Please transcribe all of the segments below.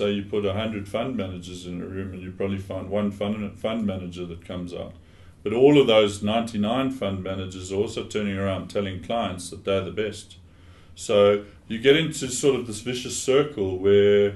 say you put 100 fund managers in a room and you probably find one fund manager that comes out. But all of those 99 fund managers are also turning around telling clients that they're the best. So you get into sort of this vicious circle where,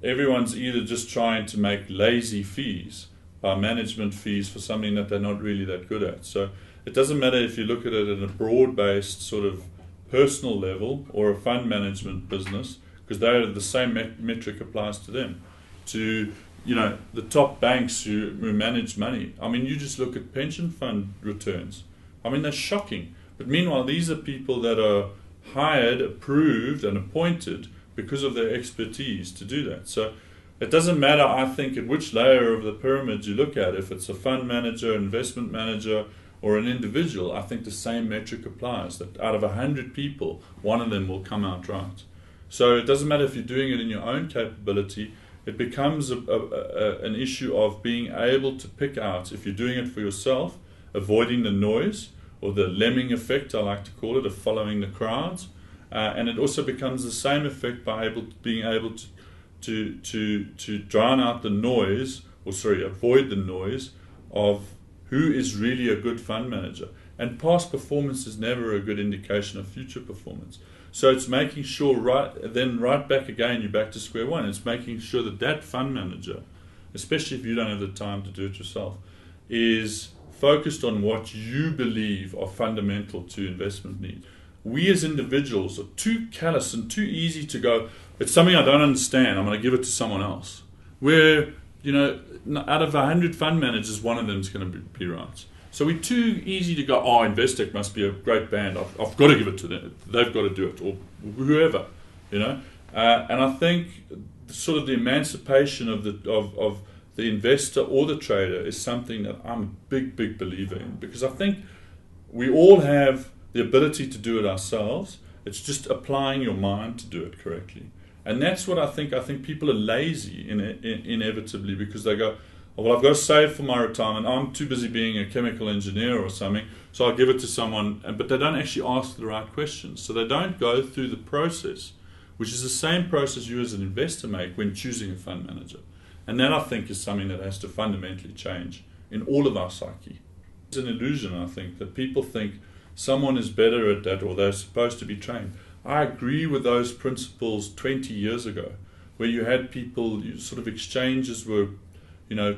everyone's either just trying to make lazy fees by management fees for something that they're not really that good at. So it doesn't matter if you look at it at a broad-based sort of personal level or a fund management business, because the same metric applies to them. To the top banks who manage money. I mean, you just look at pension fund returns. I mean, they're shocking. But meanwhile, these are people that are hired, approved, and appointed because of their expertise to do that. So it doesn't matter, I think, at which layer of the pyramid you look at. If it's a fund manager, investment manager, or an individual, I think the same metric applies, that out of 100 people, one of them will come out right. So it doesn't matter if you're doing it in your own capability. It becomes an issue of being able to pick out, if you're doing it for yourself, avoiding the noise, or the lemming effect, I like to call it, of following the crowds. And it also becomes the same effect by being able to drown out the noise, avoid the noise of who is really a good fund manager. And past performance is never a good indication of future performance. So it's making sure right back again, you're back to square one. It's making sure that fund manager, especially if you don't have the time to do it yourself, is focused on what you believe are fundamental to investment needs. We as individuals are too callous and too easy to go, it's something I don't understand, I'm going to give it to someone else. Where, out of 100 fund managers, one of them is going to be right. So we're too easy to go, Investec must be a great band, I've got to give it to them, they've got to do it, or whoever, And I think sort of the emancipation of the investor or the trader is something that I'm a big, big believer in, because I think we all have the ability to do it ourselves. It's just applying your mind to do it correctly. And that's what I think people are lazy inevitably, because they go, well, I've got to save for my retirement. I'm too busy being a chemical engineer or something, so I'll give it to someone. But they don't actually ask the right questions. So they don't go through the process, which is the same process you as an investor make when choosing a fund manager. And that, I think, is something that has to fundamentally change in all of our psyche. It's an illusion, I think, that people think someone is better at that or they're supposed to be trained. I agree with those principles 20 years ago, where you had people, sort of exchanges were,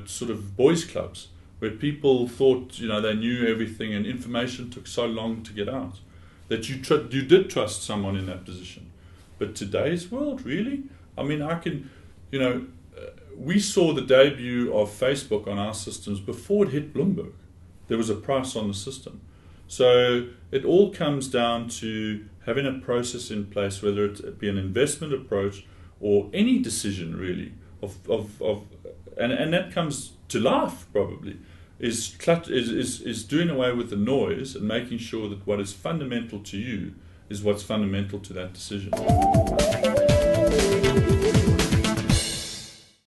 sort of boys' clubs, where people thought, they knew everything and information took so long to get out that you did trust someone in that position. But today's world, really? I mean, we saw the debut of Facebook on our systems before it hit Bloomberg. There was a price on the system. So it all comes down to having a process in place, whether it be an investment approach or any decision really, and that comes to life probably, is doing away with the noise and making sure that what is fundamental to you is what's fundamental to that decision.